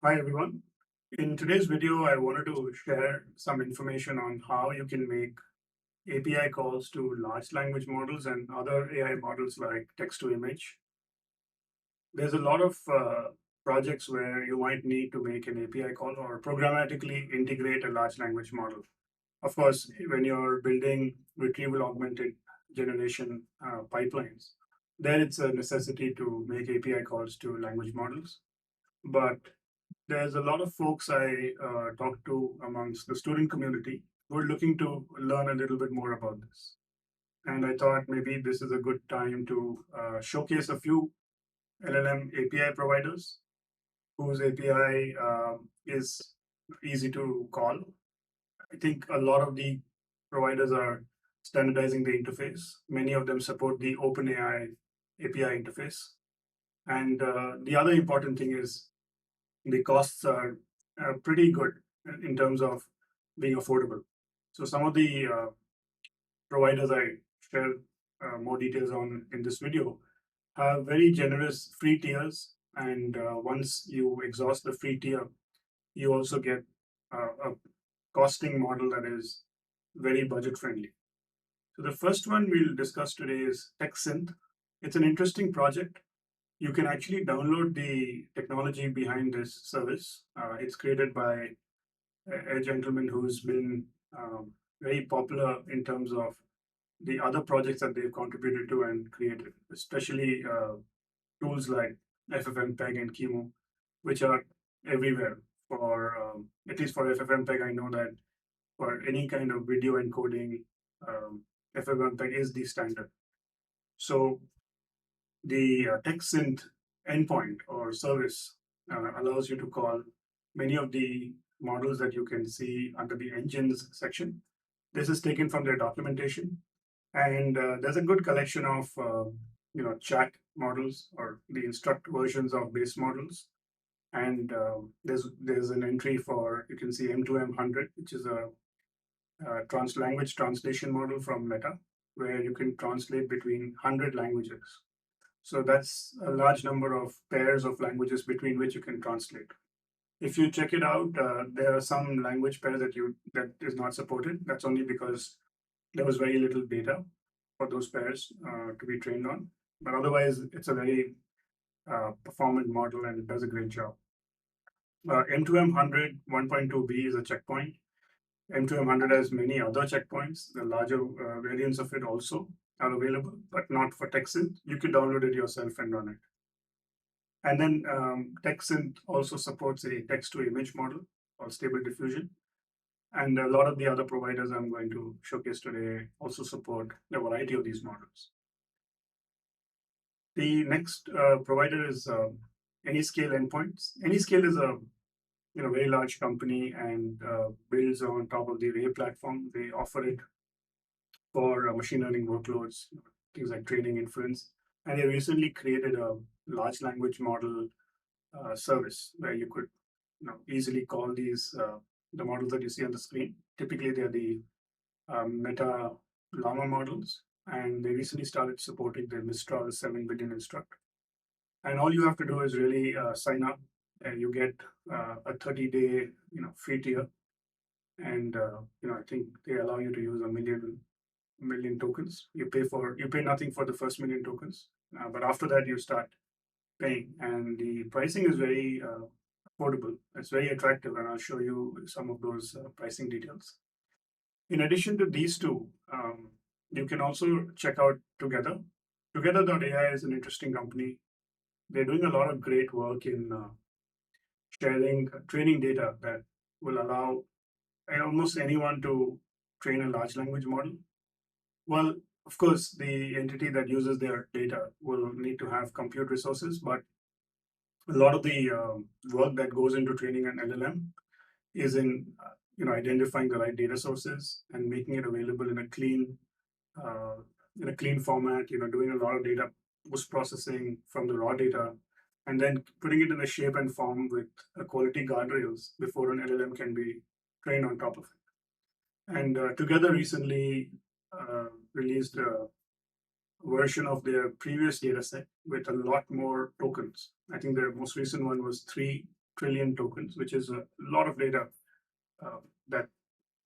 Hi everyone. In today's video, I wanted to share some information on how you can make API calls to large language models and other AI models like text to image. There's a lot of projects where you might need to make an API call or programmatically integrate a large language model. Of course, when you're building retrieval augmented generation pipelines, then it's a necessity to make API calls to language models. But there's a lot of folks I talk to amongst the student community who are looking to learn a little bit more about this. And I thought maybe this is a good time to showcase a few LLM API providers whose API is easy to call. I think a lot of the providers are standardizing the interface. Many of them support the OpenAI API interface. And the other important thing is the costs are pretty good in terms of being affordable. So some of the providers I share more details on in this video have very generous free tiers, and once you exhaust the free tier, you also get a costing model that is very budget friendly. So the first one we'll discuss today is Texsyn. It's an interesting project. You can actually download the technology behind this service. It's created by a gentleman who's been very popular in terms of the other projects that they've contributed to and created, especially tools like FFmpeg and Chemo, which are everywhere. For at least for FFmpeg, I know that for any kind of video encoding, FFmpeg is the standard. So the TextSynth endpoint or service allows you to call many of the models that you can see under the engines section. This is taken from their documentation, and there's a good collection of chat models or the instruct versions of base models. And there's an entry for, you can see M2M100, which is a language translation model from Meta, where you can translate between 100 languages. So that's a large number of pairs of languages between which you can translate. If you check it out, there are some language pairs that is not supported. That's only because there was very little data for those pairs to be trained on. But otherwise, it's a very performant model and it does a great job. M2M100 1.2b is a checkpoint. M2M100 has many other checkpoints. The larger variants of it also are available, but not for Texsyn. You could download it yourself and run it. And then Texsyn also supports a text-to-image model called Stable Diffusion. And a lot of the other providers I'm going to showcase today also support a variety of these models. The next provider is Anyscale endpoints. Anyscale is a very large company and builds on top of the Ray platform. They offer it for machine learning workloads, things like training, inference. And they recently created a large language model service where you could easily call these the models that you see on the screen. Typically, they're the Meta Llama models, and they recently started supporting the Mistral 7 billion instruct. And all you have to do is really sign up, and you get a 30-day free tier, and I think they allow you to use a million tokens. You pay nothing for the first million tokens, but after that you start paying, and the pricing is very affordable. It's very attractive, and I'll show you some of those pricing details. In addition to these two, you can also check out Together. Together.ai is an interesting company. They're doing a lot of great work in sharing training data that will allow almost anyone to train a large language model. Well, of course, the entity that uses their data will need to have compute resources, but a lot of the work that goes into training an LLM is in identifying the right data sources and making it available uh, in a clean format. Doing a lot of data post processing from the raw data, and then putting it in a shape and form with quality guardrails before an LLM can be trained on top of it. And Together recently released a version of their previous data set with a lot more tokens. I think their most recent one was 3 trillion tokens, which is a lot of data that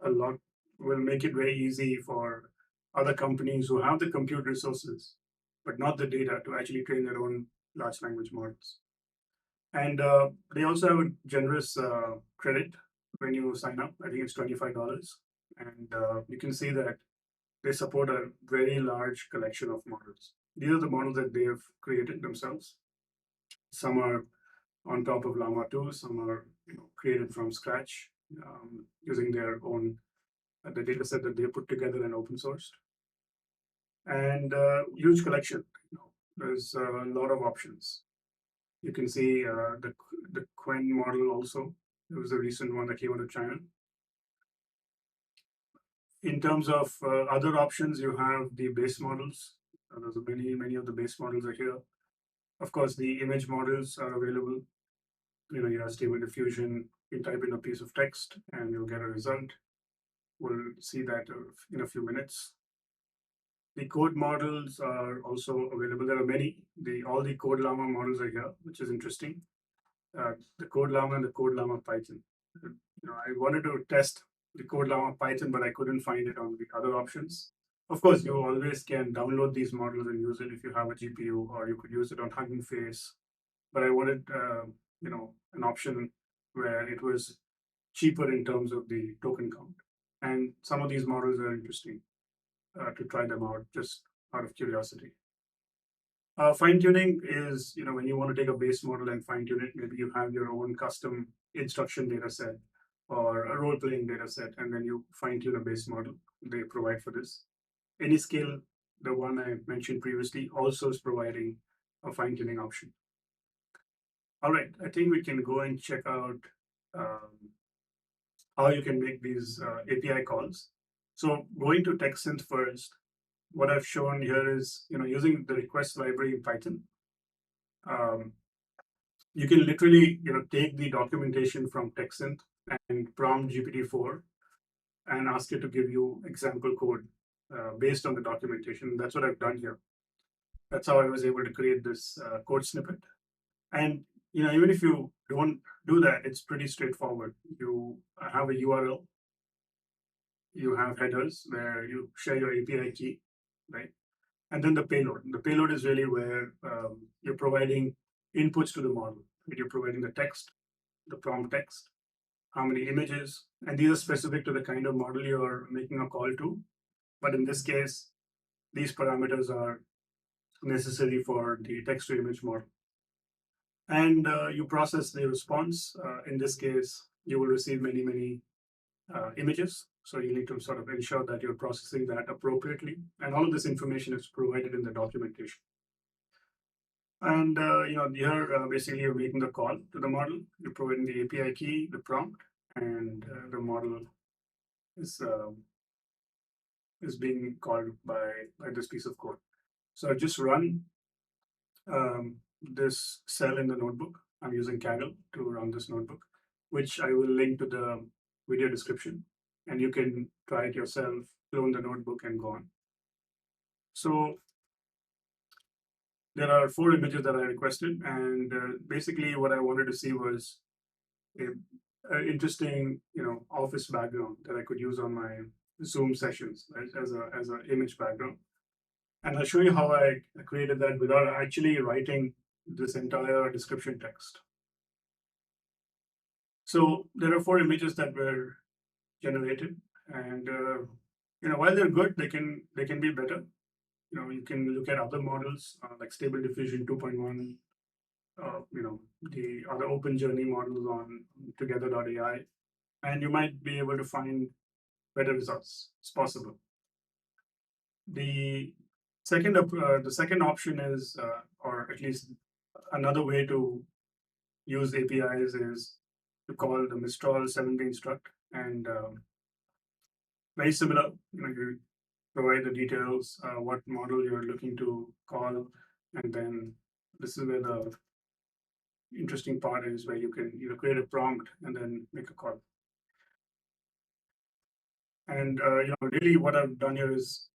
a lot will make it very easy for other companies who have the compute resources, but not the data to actually train their own large language models. And they also have a generous credit when you sign up. I think it's $25. And you can see that they support a very large collection of models. These are the models that they have created themselves. Some are on top of Llama 2, some are created from scratch using their own the data set that they put together and open sourced. And huge collection. There's a lot of options. You can see the Quen model also. It was a recent one that came out of China. In terms of other options, you have the base models. There's many of the base models are here. Of course, the image models are available. You have Stable Diffusion. You type in a piece of text and you'll get a result. We'll see that in a few minutes. The code models are also available. There are many. All the Code Llama models are here, which is interesting. The Code Llama and the Code Llama Python. I wanted to test the Code Llama Python, but I couldn't find it on the other options. Of course, you always can download these models and use it if you have a GPU, or you could use it on Hugging Face. But I wanted, an option where it was cheaper in terms of the token count. And some of these models are interesting to try them out just out of curiosity. Fine tuning is, when you want to take a base model and fine tune it, maybe you have your own custom instruction data set or a role playing data set, and then you fine tune a base model. They provide for this. Anyscale, the one I mentioned previously, also is providing a fine tuning option. All right, I think we can go and check out how you can make these API calls. So going to Texsyn first, what I've shown here is, using the request library in Python, you can literally, take the documentation from Texsyn and prompt GPT-4 and ask it to give you example code based on the documentation. That's what I've done here. That's how I was able to create this code snippet. And even if you don't do that, it's pretty straightforward. You have a URL, you have headers where you share your API key, right? And then the payload. The payload is really where you're providing inputs to the model. You're providing the text, the prompt text, how many images, and these are specific to the kind of model you're making a call to. But in this case, these parameters are necessary for the text to image model. And you process the response. In this case, you will receive many images. So you need to sort of ensure that you're processing that appropriately. And all of this information is provided in the documentation. And here basically you're making the call to the model. You're providing the API key, the prompt, and the model is being called by this piece of code. So I just run this cell in the notebook. I'm using Kaggle to run this notebook, which I will link to the video description. And you can try it yourself, clone the notebook and go on. So there are 4 images that I requested. And basically what I wanted to see was an interesting, office background that I could use on my Zoom sessions, right, as an image background. And I'll show you how I created that without actually writing this entire description text. So there are 4 images that were generated, and while they're good, they can be better. You can look at other models like Stable Diffusion 2.1, the other open journey models on together.ai, and you might be able to find better results. It's possible. The second option is, or at least another way to use APIs is to call the Mistral 7-way instruct, and very similar. You provide the details, what model you're looking to call, and then this is where the interesting part is, where you can create a prompt and then make a call. And really what I've done here is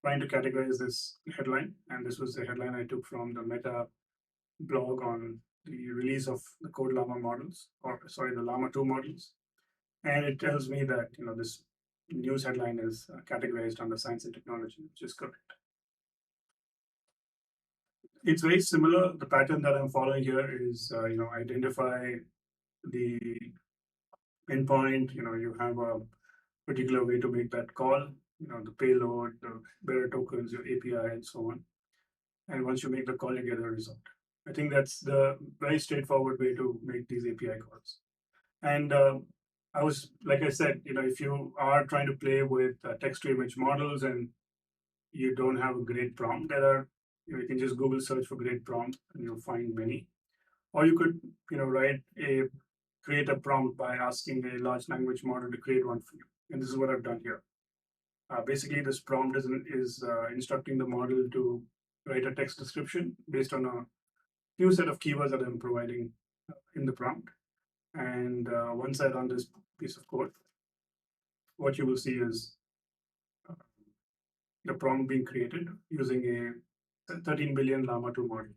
trying to categorize this headline, and this was the headline I took from the Meta blog on the release of the Code Llama models, or sorry, the Llama 2 models. And it tells me that, this news headline is categorized under science and technology, which is correct. It's very similar. The pattern that I'm following here is, identify the endpoint, you have a particular way to make that call, the payload, the bearer tokens, your API, and so on. And once you make the call, you get a result. I think that's the very straightforward way to make these API calls. And like I said, if you are trying to play with text to image models and you don't have a great prompt, you can just Google search for great prompt and you'll find many. Or you could, create a prompt by asking a large language model to create one for you. And this is what I've done here. Basically, this prompt is instructing the model to write a text description based on a few set of keywords that I'm providing in the prompt. And once I run this piece of code, what you will see is the prompt being created using a 13 billion Llama 2 model.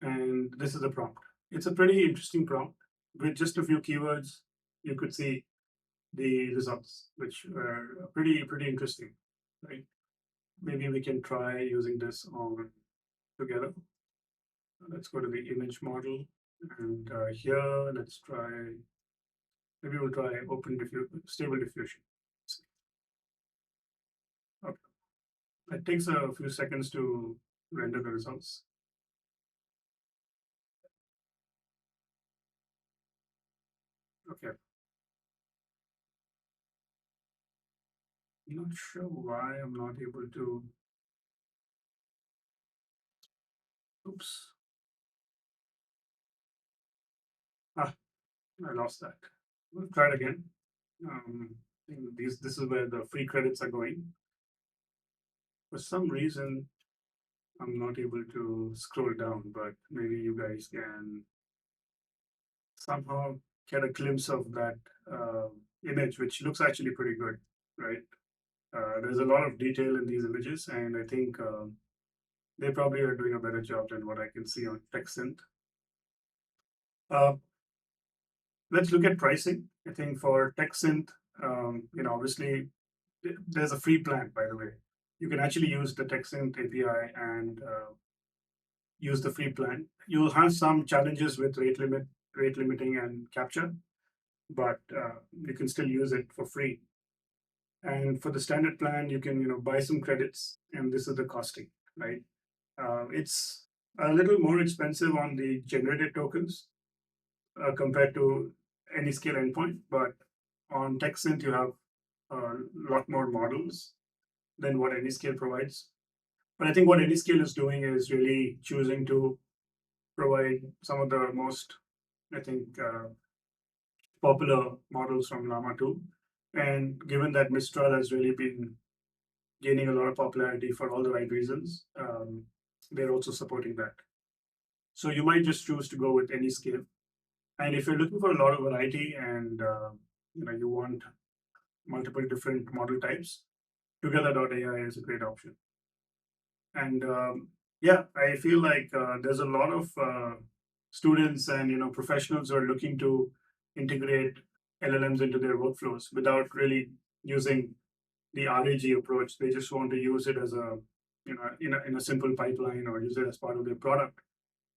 And this is the prompt. It's a pretty interesting prompt. With just a few keywords, you could see the results, which are pretty interesting, right? Maybe we can try using this on together. Let's go to the image model, and here let's try. Maybe we'll try stable diffusion. Okay. It takes a few seconds to render the results. Okay. I'm not sure why I'm not able to. Oops. I lost that. We'll try it again. This is where the free credits are going. For some reason, I'm not able to scroll down, but maybe you guys can somehow get a glimpse of that image, which looks actually pretty good, right? There's a lot of detail in these images, and I think they probably are doing a better job than what I can see on Texsyn. Let's look at pricing. I think for Texsyn, obviously there's a free plan, by the way. You can actually use the Texsyn API and use the free plan. You'll have some challenges with rate limiting and capture, but you can still use it for free. And for the standard plan, you can buy some credits, and this is the costing, right? It's a little more expensive on the generated tokens compared to Anyscale endpoint, but on Texsyn you have a lot more models than what Anyscale provides. But I think what Anyscale is doing is really choosing to provide some of the most, I think, popular models from Llama 2. And given that Mistral has really been gaining a lot of popularity for all the right reasons, they're also supporting that. So you might just choose to go with Anyscale. And if you're looking for a lot of variety and you want multiple different model types, Together.ai is a great option. And yeah, I feel like there's a lot of students and professionals who are looking to integrate LLMs into their workflows without really using the RAG approach. They just want to use it as a in a simple pipeline or use it as part of their product.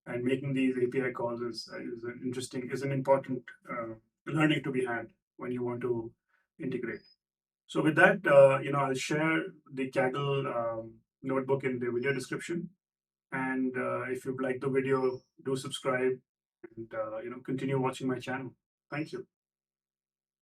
And making these API calls is an important learning to be had when you want to integrate. So with that, I'll share the Kaggle notebook in the video description. And if you like the video, do subscribe and continue watching my channel. Thank you.